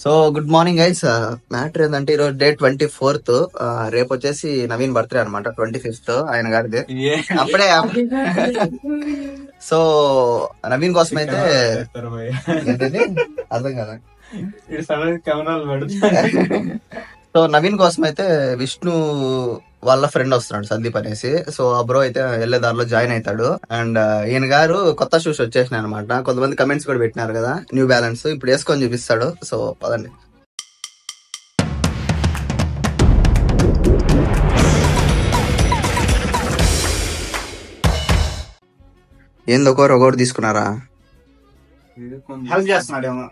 So good morning guys. Matter ఏంటంటే ఈరోజు day 24th, రేపు వచ్చేసి నవీన్ బర్త్డే అనమాట, 25th ఆయన గారిది. అప్పుడే సో నవీన్ కోసం అయితే అర్థం కదా. సో నవీన్ కోసం అయితే విష్ణు వాళ్ళ ఫ్రెండ్ వస్తున్నాడు సందీప్ అనేసి. సో ఆ బ్రో అయితే వెళ్లే దారిలో జాయిన్ అవుతాడు. అండ్ ఈయన గారు కొత్త షూస్ వచ్చేసినాయి అనమాట. కొంతమంది కమెంట్స్ కూడా పెట్టినారు కదా, న్యూ బ్యాలెన్స్ ఇప్పుడు వేసుకొని చూపిస్తాడు. సో పదండి. ఏంది ఒకటి తీసుకున్నారా? హెల్ప్ చేస్తున్నాడేమో.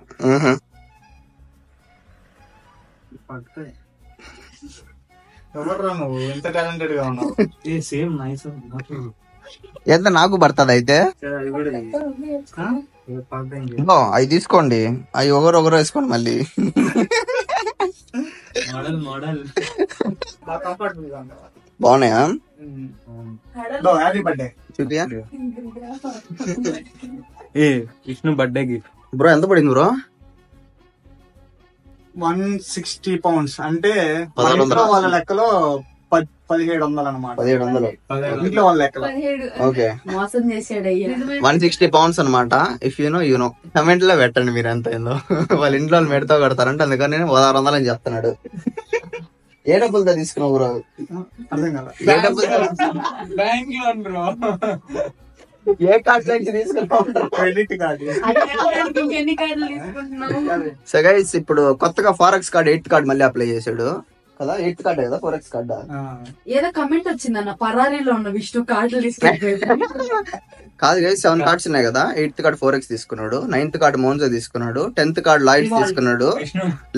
ఎవరు నువ్వు ఎంత టాలెంటెడ్ గా ఉన్నావు? ఎంత నాకు పడుతుంది అయితే అవి తీసుకోండి, అవి ఒకరు వేసుకోండి మళ్ళీ. బాగున్నాయా? Happy birthday. చూపియా విష్ణు బర్త్డే గిఫ్ట్. బ్రో ఎంత పడింది బ్రో? 160 pounds అంటే 1100 వాళ్ళ లెక్కలో 1700 అనమాట. 1700 ఇంట్లో వాళ్ళ లెక్కలో. ఓకే, మోసం చేసాడు అయ్యా. 160 pounds అనమాట. ఇఫ్ యూ నో కమెంట్ లో పెట్టండి మీరు ఎంత అయిందో. వాళ్ళ ఇంట్లో మెడతో కడతారంటే అందుకని నేను 1600 అని చెప్తున్నాడు. ఏ డబ్బులతో తీసుకున్నావు బ్రో? అర్థం కదా. ఏ డబ్బులతో? Bank loan bro. ఏ కార్డ్ నుంచి తీసుకున్నావు? Credit card. ఎన్ని కార్డులు తీసుకుంటున్నావు? సో గైస్ ఇప్పుడు కొత్తగా ఫారెక్స్ కార్డ్ 8th కార్డ్ మళ్ళీ అప్లై చేశాడు కదా. 8th కార్డ్ కదా ఫారెక్స్ కార్డ్. ఏదో కమెంట్ వచ్చిందన్న పరారీలో ఉన్న విష్ణు కార్డులు తీసుకుంటాడు. కాదు గైస్, 7 కార్డ్స్ ఉన్నాయి కదా. 8th కార్డ్ ఫోరెక్స్ తీసుకున్నాడు, 9th కార్డ్ మోన్జో తీసుకున్నాడు, 10th కార్డ్ లాయిడ్స్ తీసుకున్నాడు,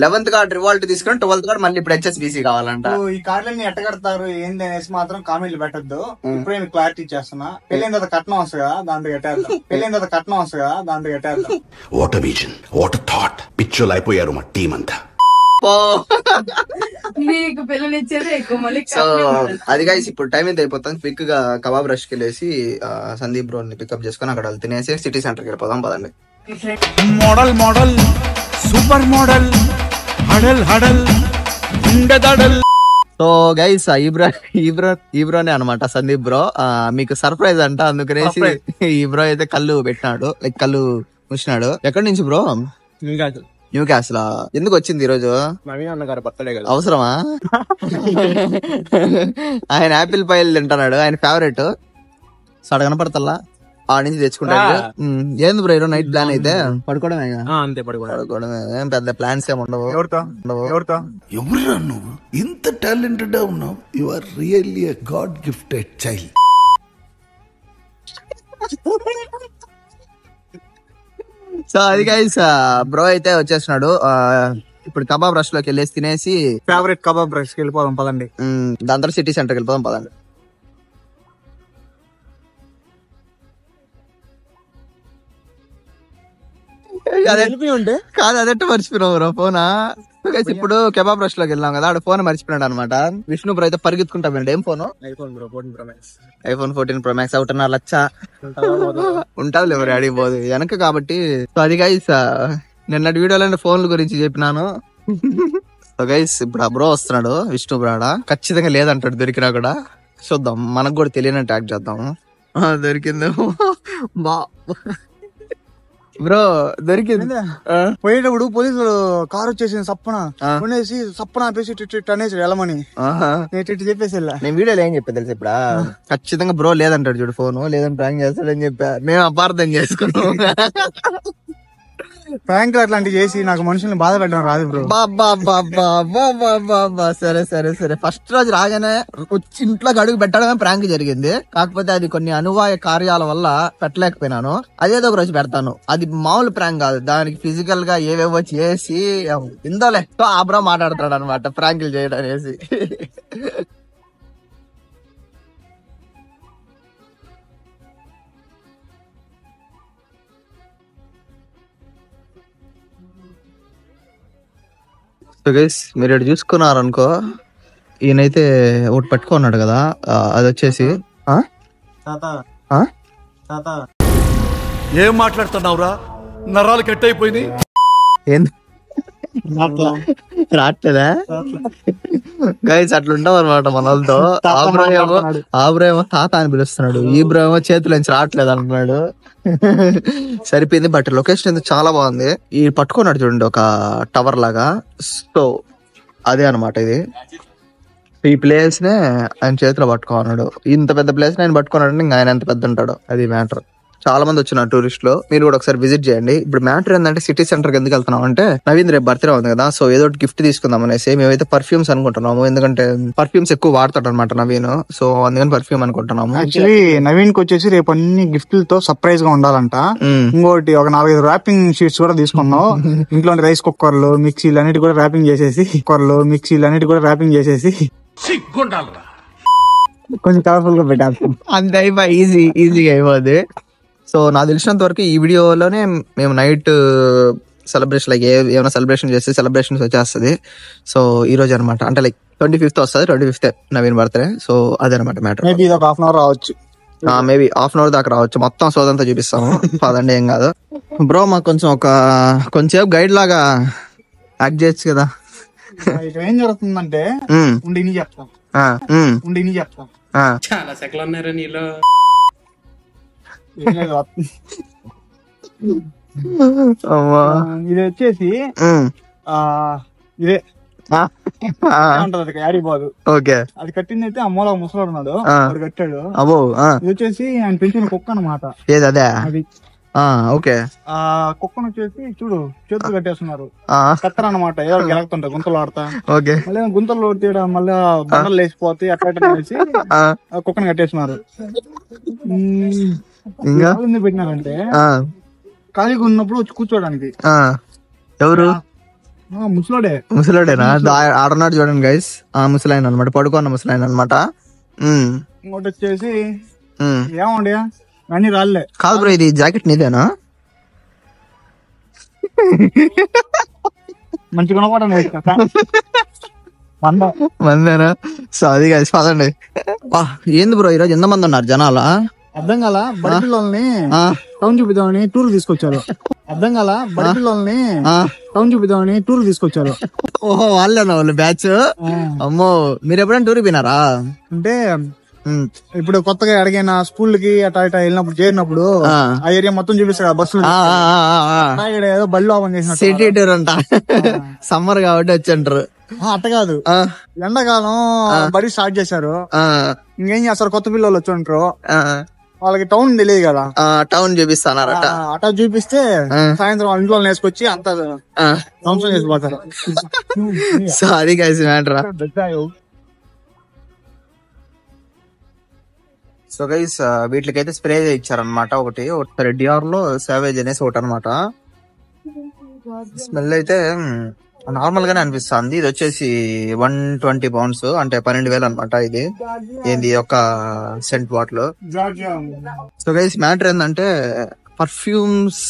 11th కార్డ్ రివాల్ట్ తీసుకున్నాడు, 12th కార్డ్ మళ్ళీ ఇప్పుడు HSBC కావాలంట. ఈ కార్డులన్నీ ఎట్ట కడతారు ఏంది అనేసి మాత్రం కామెంట్లు పెట్టద్దు. ఇప్పుడే మీకు క్లారిటీ ఇచ్చేస్తున్నా. పెళ్ళైన తర్వాత కట్నం వస్తుంది కదా, దాంతో కట్టేద్దాం. What a vision, what a thought. పిచ్చోలు అయిపోయారు మా టీం అంతా. నీకు పిల్లనిచ్చేదే ఎక్కువ మళ్ళీ. సో అది గైస్ ఇప్పుడు టైం ఎంత అయిపోతుంది. క్విక్ గా కబాబ్ రష్ కి వెళ్ళేసి సందీప్ బ్రో ని పికప్ చేసుకుని అక్కడ తినేసి సిటీ సెంటర్ కి వెళ్ళిపోదాం పదండి. Model model super model huddle huddle ఉండదడల్. సో గైస్ ఈబ్రోనే అనమాట సందీప్ బ్రో. మీకు సర్ప్రైజ్ అంట, అందుకనేసి ఈ బ్రో అయితే కళ్ళు పెట్టినాడు, లైక్ కళ్ళు ముసినాడు. ఎక్కడి నుంచి బ్రో? న్యూ క్యాస్ల్. ఎందుకు వచ్చింది ఈరోజు? నవీన్ అన్న గారి బర్త్డే కదా. అవసరమా? ఆయన యాపిల్ పాయలు తింటున్నాడు, ఆయన ఫేవరెట్. సో అక్కడ కనపడతల్లా ఆ నుంచి తెచ్చుకుంటాడు. ఏంది బ్రో ఈరోజు నైట్ ప్లాన్ అయితే? పడుకోవడమే. అంతే పడుకోవడమే, ఏం పెద్ద ప్లాన్స్ ఏమి ఉండవు. ఎవరురా నువ్వు ఇంత టాలెంటెడ్ ఉన్నావు. You are really a god gifted child. So అది గైస్ బ్రో అయితే వచ్చేస్తున్నాడు. ఇప్పుడు కబాబ్ రష్ లోకి వెళ్ళేసి తినేసి ఫేవరెట్ కబాబ్ రష్ కి వెళ్ళిపోదాం పదండి. దాని తర్వాత సిటీ సెంటర్కి వెళ్ళిపోదాం పదండి. కాదు అదెట్టు మర్చిపోయినావు బ్రో ఫోనా? ఇప్పుడు కెబాబ్ రష్ లోకి వెళ్ళాం కదా, ఆడ ఫోన్ మర్చిపోయినాడు అనమాట. విష్ణు బ్రో అయితే పరిగెత్తుకుంటా పోయినాడు. ఏం ఫోను? iPhone 14 Pro Max. 1.5 లక్ష ఉంటుంది ఎవరు అడిగిపోదు వెనక కాబట్టి. సో అది గైస్ నిన్నటి వీడియోలో ఫోన్ల గురించి చెప్పినాను. సో గైస్ ఇప్పుడు ఆ బ్రో వస్తున్నాడు, విష్ణు బ్రాడ. ఖచ్చితంగా లేదంటాడు, దొరికినా కూడా. చూద్దాం, మనకు కూడా తెలియనట్టు యాక్ట్ చేద్దాము. దొరికిందేమో బా బ్రో, దొరికింది. పోయేటప్పుడు పోలీసులు కార్ వచ్చేసి సప్పన కొనేసి సప్పన ఆపేసి అనేసి వెళ్ళమని చెప్పేసి వెళ్ళా. నేను వీడియోలో ఏం చెప్పా తెలుసు ఇప్పుడు? ఖచ్చితంగా బ్రో లేదంటాడు చూడు, ఫోన్ లేదని ప్రాంక్ చేస్తాడని చెప్పా. మేము అపార్థం చేసుకున్నాం. ప్రాంక్ అట్లాంటివి చేసి నాకు మనుషుల్ని బాధ పెట్టడం రాదు బ్రో. సరే సరే సరే. ఫస్ట్ రోజు రాగానే వచ్చి ఇంట్లోకి అడుగు పెట్టడమే ప్రాంక్ జరిగింది. కాకపోతే అది కొన్ని అనువాయ కార్యాల వల్ల పెట్టలేకపోయినాను. అదేదో ఒక రోజు పెడతాను. అది మామూలు ప్రాంక్ కాదు, దానికి ఫిజికల్ గా ఏవేవో చేసి ఇందోలే. సో ఆ బ్రో మాట్లాడతాడు అనమాట ప్రాంకులు చేయడం అనేసి. సో గైస్ మీరు ఇక్కడ చూసుకున్నారనుకో, ఈయనైతే ఒకటి పట్టుకున్నాడు కదా, అది వచ్చేసి ఏం మాట్లాడుతున్నావురా? నరాలు కట్ అయిపోయింది. రావట్లేదా గైస్? అట్లుంటాం అనమాట మన వాళ్ళతో. ఆబ్రహేమో తాత అని పిలుస్తున్నాడు, ఈ బ్రో ఏమో చేతుల నుంచి రావట్లేదు అంటున్నాడు. సరిపోయింది. బట్ లొకేషన్ అయితే చాలా బాగుంది. ఈ పట్టుకున్నాడు చూడండి ఒక టవర్ లాగా. సో అదే అనమాట ఇది. ఈ ప్లేస్ నే ఆయన చేతిలో పట్టుకున్నాడు. ఇంత పెద్ద ప్లేస్ ఆయన పట్టుకున్నాడు, ఇంకా ఆయన ఎంత పెద్ద ఉంటాడు, అది మ్యాటర్. చాలా మంది వచ్చిన టూరిస్టులు, మీరు కూడా ఒకసారి విజిట్ చేయండి. ఇప్పుడు మ్యాటర్ ఏంటంటే సిటీ సెంటర్ కి ఎందుకు వెళ్తున్నాం అంటే నవీన్ రేపు బర్త్డే ఉంది కదా, సో ఏదో గిఫ్ట్ తీసుకుందాం అనేసి మేమైతే పర్ఫ్యూమ్స్ అనుకుంటున్నాము. ఎందుకంటే పర్ఫ్యూమ్స్ ఎక్కువ వాడతాడు అనమాట నవీన్, సో అందుకని పర్ఫ్యూమ్ అనుకుంటున్నాము. యాక్చువల్లీ నవీన్ కి వచ్చేసి రేపు అన్ని గిఫ్ట్లతో సర్ప్రైజ్ గా ఉండాలంట. ఇంకోటి ఒక 4-5 ర్యాపింగ్ షీట్స్ కూడా తీసుకున్నాం. ఇంట్లో రైస్ కుక్కర్లు, మిక్సీలు అన్నిటి కూడా ర్యాపింగ్ చేసేసి కొంచెం కలర్ఫుల్ గా పెట్టాలి. అంతే అయిపోయి ఈజీగా అయిపోద్ది. సో నాకు తెలిసినంత వరకు ఈ వీడియోలోనే మేము నైట్ సెలబ్రేషన్ లైక్ ఏమైనా సెలబ్రేషన్ చేస్తే సెలబ్రేషన్స్ వచ్చేస్తుంది. సో ఈ రోజు అనమాట, అంటే లైక్ 25th వస్తుంది, 25th నవీన్ బర్త్డే. సో అదనమాట మ్యాటర్. మేబీ ఇది ఒక హాఫ్ అన్ అవర్ రావచ్చు, మేబీ హాఫ్ అన్ అవర్ దాకా రావచ్చు. మొత్తం సోదంతా చూపిస్తాము పదండి, ఏం కాదు. బ్రో మాకు కొంచెం గైడ్ లాగా యాక్ట్ చేయొచ్చు కదా. ఇక్కడ ఏం జరుగుతుందంటే ఉండి చెప్తాం చాలా సెకలు ఉన్నారు నీలో. ఇది వచ్చేసి ఇదే ఉంటది యాడిపోదు. ఓకే, అది కట్టింది అయితే అమ్మలో ముసలాడు ఉన్నాడు, వాడు కట్టాడు. అబ్బో, ఇది వచ్చేసి ఆయన పెంచిన కుక్క అనమాట. ఏది అదే? అది ఓకే. ఆ కుక్కను వచ్చేసి చూడు చేతులు కట్టేస్తున్నారు, కత్తర అనమాట. ఏదో గెలకుతుంటారు గుంతలు ఆడతా. ఓకే, మళ్ళీ గుంతలు తీయడం, మళ్ళీ బండలు లేచిపోతాయి, అట్లా వేసి కుక్కను కట్టేస్తున్నారు. ఇంకా పెట్టినారంటే ఖాళీగా ఉన్నప్పుడు వచ్చి కూర్చోడానికి. ఎవరు? ముసలాడేనా? ఆడున్నాడు చూడండి గైస్, ముసలాయన అనమాట, పడుకున్న ముసలాయన అనమాట. ఇంకోటి వచ్చేసి ఏమండి అన్ని రాళ్ళే. కాదు బ్రో, ఇది జాకెట్ నీదేనా? మంచి గుణపడం మందేనా? సో అది గైస్ పదండి. ఏంది బ్రో ఈరోజు ఎంతమంది ఉన్నారు జనాలా? అర్థం కాల. బడి పిల్లల్ని టౌన్ చూపిద్దామని టూర్ తీసుకొచ్చారు. ఓహో, వాళ్ళేనా వాళ్ళు బ్యాచ్? అమ్మో, మీరు ఎప్పుడైనా టూర్ పోయినారా? అంటే ఇప్పుడు కొత్తగా ఎడగైనా స్కూల్ కి అటా ఇటా వెళ్ళినప్పుడు చేరినప్పుడు ఆ ఏరియా మొత్తం చూపిస్తారు బస్సులు. ఏదో బళ్ళు ఓపెన్ చేసిన సిటీ టూర్ అంట, సమ్మర్ కాబట్టి వచ్చంటారు. అట్ట కాదు, ఎండాకాలం బడి స్టార్ట్ చేశారు. ఇంకేం చేస్తారు, కొత్త పిల్లలు వచ్చి ఉంటారు, వాళ్ళకి టౌన్ తెలియదు కదా, టౌన్ చూపిస్తానారట. అట్టా చూపిస్తే సాయంత్రం వాళ్ళ ఇంట్లో వేసుకొచ్చి అంత సంవత్సరం చేసి పోతారు. సో అది గైస్ మ్యాటర్. సో గైస్ వీటికైతే స్ప్రే ఇచ్చారనమాట. ఒకటి డిఆర్ లో సేవేజ్ అనేసి ఒకటి అనమాట. స్మెల్ అయితే నార్మల్ గానే అనిపిస్తుంది. ఇది వచ్చేసి 120 pounds, అంటే 12,000 అనమాట. ఇది ఏంది ఒక cent bottle. So guys matter ఏంటంటే పర్ఫ్యూమ్స్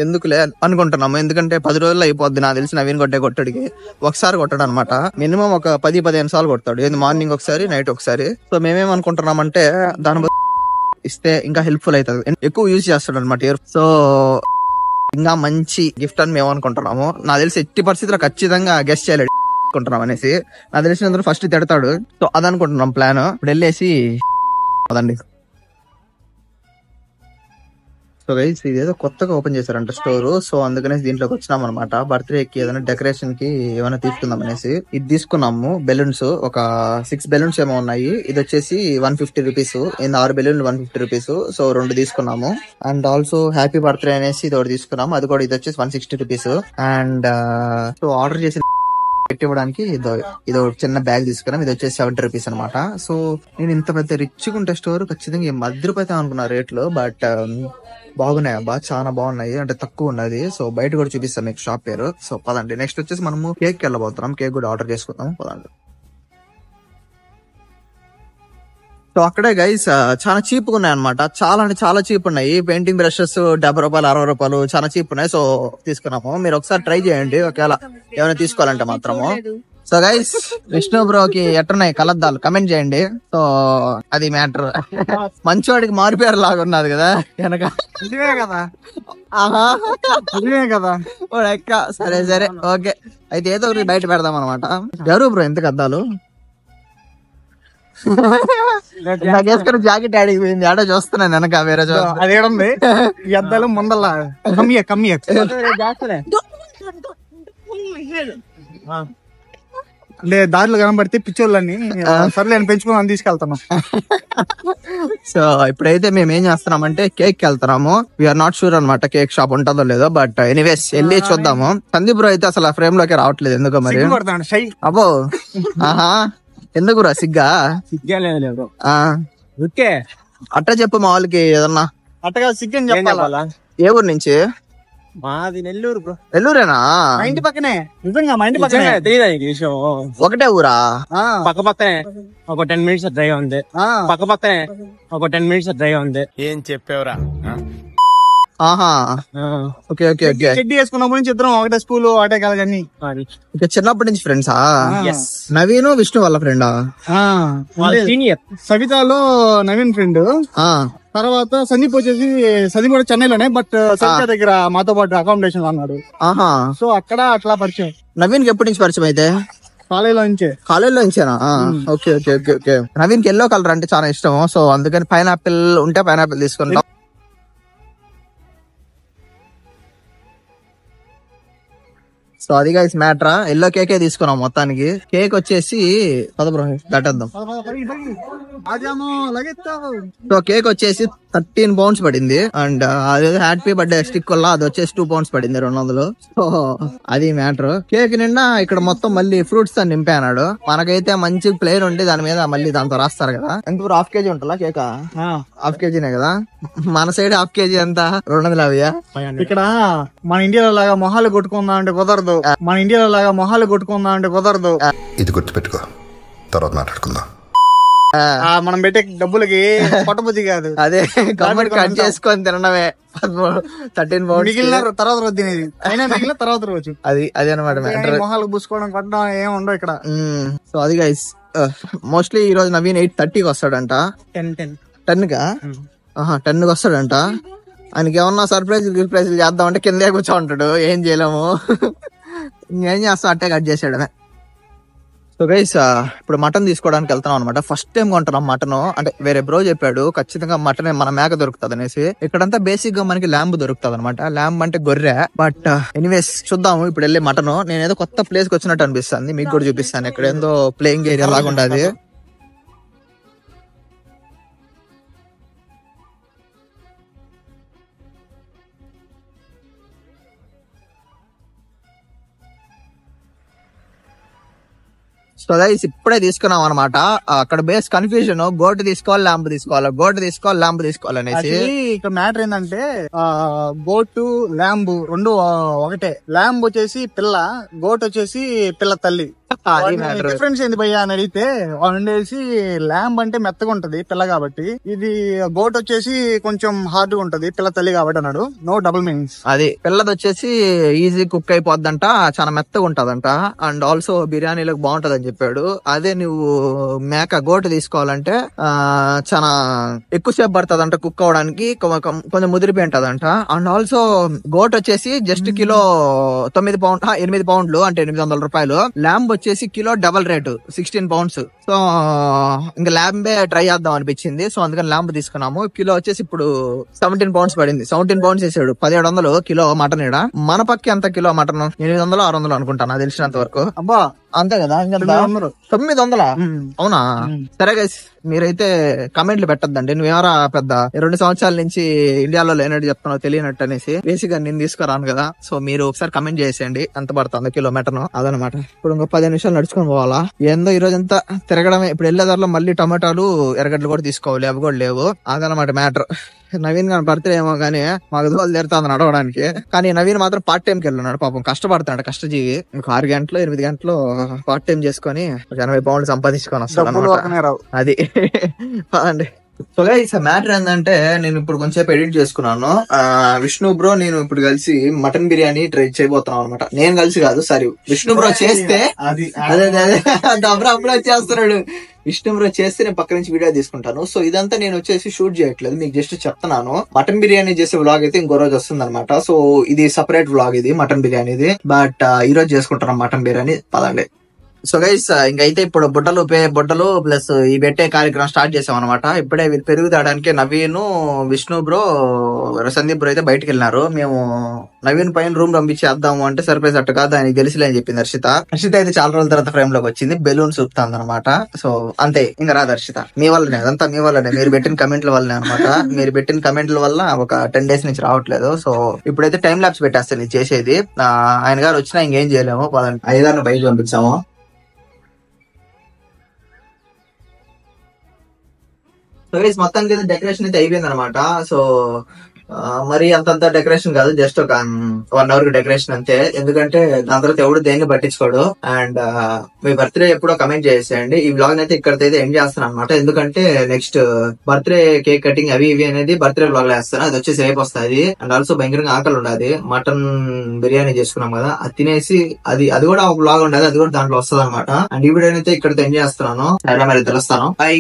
ఎందుకులే అనుకుంటున్నాము, ఎందుకంటే 10 రోజుల్లో అయిపోద్ది నాకు తెలిసి. నవీన్ కొట్టడికి ఒకసారి కొట్టాడు అనమాట, మినిమం ఒక 10-15 సార్లు కొడతాడు. ఏంది మార్నింగ్ ఒకసారి, నైట్ ఒకసారి. సో మేమేమనుకుంటున్నామంటే దాని ఇస్తే ఇంకా హెల్ప్ఫుల్ అవుతుంది, ఎక్కువ యూజ్ చేస్తాడు అనమాట. సో ఇంకా మంచి గిఫ్ట్ అని మేము అనుకుంటున్నాము. నాకు తెలిసి ఎట్టి పరిస్థితుల్లో ఖచ్చితంగా గెస్ట్ చేయలేడు అనుకుంటున్నాం అనేసి. నాకు తెలిసినందుకు ఫస్ట్ తిడతాడు. సో అదనుకుంటున్నాం ప్లాన్. ఇప్పుడు వెళ్ళేసి అదండి. సో గైస్ ఇదేదో కొత్తగా ఓపెన్ చేశారంట స్టోర్. సో అందుకనేసి దీంట్లోకి వచ్చినాం అనమాట. బర్త్డే కి ఏదైనా డెకరేషన్ కి ఏమైనా తీసుకుందాం అనేసి ఇది తీసుకున్నాము. బెలూన్స్ ఒక 6 బెలూన్స్ ఏమో ఉన్నాయి. ఇది వచ్చేసి 150 రూపీస్. 6 బెలూన్లు 150 రూపీస్. సో 2 తీసుకున్నాము. అండ్ ఆల్సో హ్యాపీ బర్త్డే అనేసి ఇది ఒకటి తీసుకున్నాము. అది కూడా ఇది వచ్చేసి 160 రూపీస్. అండ్ సో ఆర్డర్ చేసి పెట్టివ్వడానికి ఇదో చిన్న బ్యాగ్ తీసుకున్నాం. ఇది వచ్చేసి 70 రూపీస్ అనమాట. సో నేను ఇంత పెద్ద రిచ్గా ఉంటే స్టోర్ ఖచ్చితంగా మధ్యరూపాయలు అనుకున్నా రేట్లు. బట్ బాగున్నాయి అబ్బా, చాలా బాగున్నాయి, అంటే తక్కువ ఉన్నది. సో బయట కూడా చూపిస్తాం మీకు షాప్ పేరు. సో పదండి. నెక్స్ట్ వచ్చేసి మనము కేక్ కి వెళ్ళబోతున్నాం. కేక్ కూడా ఆర్డర్ చేసుకుందాం, పదండి. సో అక్కడే గైస్ చాలా చీప్ గా ఉన్నాయి అనమాట. చాలా అంటే చాలా చీప్ ఉన్నాయి. పెయింటింగ్ బ్రషెస్ 70 రూపాయలు 60 రూపాయలు చాలా చీప్ ఉన్నాయి. సో తీసుకున్నాము. మీరు ఒకసారి ట్రై చేయండి ఒకవేళ ఏమైనా తీసుకోవాలంటే మాత్రము. సో గైస్ విష్ణు బ్రోకి ఎట్టున్నాయి కలద్దాలు కమెంట్ చేయండి. సో అది మ్యాటర్. మంచివాడికి మారిపోయారు లాగా ఉన్నది కదా వెనక. నిజమే కదా, ఆహా నిజమే కదా. ఎక్క సరే సరే ఓకే. అయితే ఏదో ఒకటి బయట పెడదాం అనమాట. ఎవరు బ్రో ఎంత అద్దాలు? నాకు వేసుకున్న జాకెట్ ఆడిపోయింది. ఆడ చూస్తున్నాను వెనక వేరే అదేడుంది ఈ అద్దాలు ముందల్లా కమ్మియ అంటే దారిలో కనబడితే పిచ్చోళ్ళని సర్లే అని పెంచుకొని తీసుకెళ్తాను. సో ఇప్పుడైతే మేము ఏం చేస్తున్నామంటే కేక్ కి వెళ్తున్నాము. వీఆర్ నాట్ షూర్ అనమాట కేక్ షాప్ ఉంటుందో లేదో, బట్ ఎనీవేస్ వెళ్ళి చూద్దాము. సందీప్ బ్రో అయితే అసలు ఫ్రేమ్ లోకి రావట్లేదు ఎందుకో మరి. అబ్బో ఆహా ఎందుకు రా సిగ్గా? సిగ్గాలేదు అట్ట చెప్పు మా వాళ్ళకి ఏదన్నా. అట్టగా సిగ్గని చెప్పాలా? ఏ ఊరు నుంచి? మాది నెల్లూరు బ్రో. నెల్లూరేనా? మా ఇంటి పక్కనే, నిజంగా మా ఇంటి పక్కనే. తెలియదా ఈ విషయం? ఒకటే ఊరా? పక్క పక్కనే ఒక 10 minutes డ్రైవ్ ఉంది. పక్క పక్కనే ఒక 10 minutes డ్రైవ్ ఉంది. ఏం చెప్పేవరా? ఆహా ఓకే ఓకే ఓకే. చెడ్డి వేసుకున్నప్పటి నుంచి ఇద్దరం ఒకటే స్కూల్ ఒకటే కాలేజ్ అన్ని. ఇక చిన్నప్పటి నుంచి ఫ్రెండ్సా? నవీన్ విష్ణు వాళ్ళ ఫ్రెండా? సీనియర్. సవితాలో నవీన్ ఫ్రెండ్. తర్వాత సందీప్ వచ్చేసి సందీప్ కూడా చెన్నైలోనే, బట్ సవిత దగ్గర మాతో పాటు అకామిడేషన్ అన్నాడు. ఆహా సో అక్కడ అట్లా పరిచయం. నవీన్ కి ఎప్పటి నుంచి పరిచయం అయితే? కాలేజీలో నుంచే. కాలేజీలో నుంచేనా? Okay okay okay okay. Naveen కి ఎల్లో కలర్ అంటే చాలా ఇష్టం. సో అందుకని పైనాపిల్ ఉంటే పైనాపిల్ తీసుకుంటాం. సో అది గైస్ మ్యాటరా. ఎల్లో కేకే తీసుకున్నాం మొత్తానికి. కేక్ వచ్చేసి దాటేద్దాం. సో కేక్ వచ్చేసి 13 pounds పడింది. అండ్ అది హ్యాపీ బర్త్డే స్టిక్ వల్ల అది వచ్చేసి 2 pounds పడింది 200. సో అది మ్యాటర్. కేక్ నిండా ఇక్కడ మొత్తం మళ్ళీ ఫ్రూట్స్ తో నింపే అన్నాడు. మనకైతే మంచి ప్లేన్ ఉండి దాని మీద మళ్ళీ దాంతో రాస్తారు కదా. ఎంత హాఫ్ కేజీ ఉంటుందా కేక్? హాఫ్ కేజీనే కదా. మన సైడ్ హాఫ్ కేజీ ఎంత? 250. ఇక్కడ మన ఇండియాలో లాగా మొహాలు కొట్టుకుందాం అంటే కుదరదు. మన ఇండియాలో లాగా మొహాలు కొట్టుకుందాం అంటే కుదరదు. ఇది గుర్తుపెట్టుకో, తర్వాత మాట్లాడుకుందాం. మనం పెట్టే డబ్బులకి పొట్టబుద్ధి కాదు. అదే గవర్నమెంట్ కట్ చేసుకొని తినడమే. 13 pounds మిగిలిన తర్వాత రోజు తినేది, అయినా మిగిలిన తర్వాత రోజు. అది అనమాట మ్యాటర్. మొహాలు పూసుకోవడం కొట్టడం ఏం ఉండవు ఇక్కడ. సో అది గైస్ మోస్ట్లీ ఈ రోజు నవీన్ 8:30కి వస్తాడంట. 10 కా? 10కి వస్తాడంట. ఆయనకి ఏమన్నా సర్ప్రైజ్ చేద్దామంటే కిందే కూర్చో ఉంటాడు. ఏం చేయలేము. ఇంకేం చేస్తాం, అట్టే కట్ చేసాడమే. సో గైస్ ఇప్పుడు మటన్ తీసుకోవడానికి వెళ్తున్నాం అనమాట. ఫస్ట్ టైం కొంటున్నాం మటన్. అంటే వేరే బ్రో చెప్పాడు ఖచ్చితంగా మటన్ మన మేక దొరుకుతుంది అనేసి. ఇక్కడంతా బేసిక్ గా మనకి ల్యాంబ్ దొరుకుతుంది అనమాట. ల్యాంబ్ అంటే గొర్రె. బట్ ఎనీవేస్ చూద్దాము ఇప్పుడు వెళ్ళి మటన్. నేను ఏదో కొత్త ప్లేస్ కి వచ్చినట్టు అనిపిస్తుంది. మీకు కూడా చూపిస్తాను. ఇక్కడ ఏందో ప్లేయింగ్ ఏరియా లాగా ఉండదు. సో గైస్ ఇప్పుడే తీసుకున్నాం అనమాట. అక్కడ బేస్ కన్ఫ్యూజన్, గోటు తీసుకోవాలి ల్యాంబ్ తీసుకోవాలి, గోటు తీసుకోవాలి ల్యాంబ్ తీసుకోవాలి అనేసి. ఇక్కడ మ్యాటర్ ఏంటంటే గోటు ల్యాంబ్ రెండు ఒకటే. ల్యాంబ్ వచ్చేసి పిల్ల, గోట్ వచ్చేసి పిల్ల తల్లి. డిఫరెన్స్ ఏంది భయ్యా అని అడిగితే వండేసి ల్యాంబ్ అంటే మెత్తగా ఉంటది పిల్ల కాబట్టి, ఇది గోట్ వచ్చేసి కొంచెం హార్డ్ గా ఉంటది పిల్ల తల్లి కాబట్టి అన్నాడు. No double meanings. అది పిల్లది వచ్చేసి ఈజీ కుక్ అయిపోద్దంట, చాలా మెత్తగా ఉంటదంట. అండ్ ఆల్సో బిర్యానీలకు బాగుంటది అని చెప్పాడు. అదే నువ్వు మేక గోటు తీసుకోవాలంటే చాలా ఎక్కువసేపు పడుతుందంట కుక్ అవడానికి, కొంచెం ముదిరిపోయి ఉంటదంట. అండ్ ఆల్సో గోట్ వచ్చేసి జస్ట్ కిలో 8 pounds అంటే 800 రూపాయలు. ల్యాంబ్ వచ్చేసి kilo double rate 16 pounds. So ఇంకా ల్యాంబే ట్రై చేద్దాం అనిపించింది. సో అందుకని ల్యాంబ్ తీసుకున్నాము. కిలో వచ్చేసి ఇప్పుడు 17 pounds పడింది. 17 pounds వేసాడు. 1700 కిలో మటన్. ఇడ మన పక్క ఎంత కిలో మటన్? 800 600 అనుకుంటాను నాకు తెలిసినంత వరకు. అబ్బా అంతే కదా. 900. అవునా? సరే గైస్ మీరైతే కమెంట్లు పెట్టద్దండి. నువ్వెవరా పెద్ద 2 సంవత్సరాల నుంచి ఇండియాలో లేనట్టు చెప్తున్నావు తెలియనట్టు అనేసి. బేసిక్ గా నేను తీసుకురాను కదా. సో మీరు ఒకసారి కమెంట్ చేసేయండి ఎంత పడుతుంది కిలో మటన్ అదనమాట. ఇప్పుడు ఇంకో 15 నిమిషాలు నడుచుకొని పోవాలా. ఏందో ఈ రోజు అంతా తిరగడమే. ఇప్పుడు వెళ్ళే దారిలో మళ్ళీ టమాటాలు ఎర్రగడ్డలు కూడా తీసుకోవాలి. అవి కూడా లేవు. అదనమాట మ్యాటర్. నవీన్ గారి బర్త్డే ఏమో గానీ మాకు దోలు తీరుతుంది నడవడానికి. కానీ నవీన్ మాత్రం పార్ట్ టైం కి వెళ్ళినాడు. పాపం కష్టపడతాడు, కష్టజీవి. ఇంకో 6 గంటలు 8 గంటలు పార్ట్ టైం చేసుకొని 80 pounds సంపాదించుకొని వస్తాడు. అది పదండి. సో గైస్ మ్యాటర్ ఏంటంటే నేను ఇప్పుడు కొంచెం ఎడిట్ చేసుకున్నాను. విష్ణు బ్రో నేను ఇప్పుడు కలిసి మటన్ బిర్యానీ ట్రై చేయబోతున్నాం అనమాట. నేను కలిసి కాదు, సారీ విష్ణు బ్రో చేస్తే అదే అప్పుడే చేస్తున్నాడు. విష్ణు బ్రో చేస్తే నేను పక్క నుంచి వీడియో తీసుకుంటాను. సో ఇదంతా నేను వచ్చేసి షూట్ చేయట్లేదు, మీకు జస్ట్ చెప్తున్నాను. మటన్ బిర్యానీ చేసే వ్లాగ్ అయితే ఇంకో రోజు వస్తుంది అనమాట. సో ఇది సపరేట్ వ్లాగ్, ఇది మటన్ బిర్యానీది. బట్ ఈ రోజు చేసుకుంటున్నాం మటన్ బిర్యానీ. పదండి. సో గైస్ ఇంకైతే ఇప్పుడు బుట్టలు ప్లస్ ఈ పెట్టే కార్యక్రమం స్టార్ట్ చేసాం అనమాట. ఇప్పుడే వీళ్ళు పెరుగు తేడానికి నవీన్, విష్ణు బ్రో, సందీప్ బ్రో అయితే బయటకు వెళ్ళినారు. మేము నవీన్ పైన రూమ్ పంపించేద్దాము అంటే సర్ప్రైజ్ అట్టు కాదు, ఆయనకి తెలిసిలే అని చెప్పింది హర్షిత. హర్షిత అయితే చాలా రోజుల తర్వాత ఫ్రేమ్ లోకి వచ్చింది, బెలూన్స్ చూపుతాంది అనమాట. సో అంతే, ఇంకా రాదు హర్షిత. మీ వల్లనే, అదంతా మీ వల్లనే, మీరు పెట్టిన కమెంట్ల వల్లనే అనమాట. మీరు పెట్టిన కమెంట్ల వల్ల ఒక 10 days నుంచి రావట్లేదు. సో ఇప్పుడైతే టైం ల్యాప్స్ పెట్టేస్తాను ఇది చేసేది. ఆయన గారు వచ్చినా ఇంకేం చేయలేము. 5 బయట పంపించాము. మొత్తానికి అయితే డెకరేషన్ అయితే అయిపోయింది అనమాట. సో మరి అంతంత డెకరేషన్ కాదు, జస్ట్ ఒక 1 hour డెకరేషన్ అంతే. ఎందుకంటే దాని తర్వాత ఎవడు దేన్ని పట్టించుకోడు. అండ్ మీ బర్త్డే ఎప్పుడో కమెంట్ చేసేయండి. ఈ బ్లాగ్ అయితే ఇక్కడైతే ఎండ్ చేస్తాను అనమాట. ఎందుకంటే నెక్స్ట్ బర్త్డే కేక్ కటింగ్ అవి ఇవి అనేది బర్త్డే బ్లాగ్ లో వేస్తాను. అది వచ్చేసి రేపు వస్తుంది. అండ్ ఆల్సో భయంకరంగా ఆకలి ఉండదు. మటన్ బిర్యానీ చేసుకున్నాం కదా, అది తినేసి అది కూడా ఒక బ్లాగ్ ఉండదు, అది కూడా దాంట్లో వస్తుంది అనమాట. అండ్ ఈ వీడియో అయితే ఇక్కడైతే ఎండ్ చేస్తున్నాను. మరి తెలుస్తాను. బై.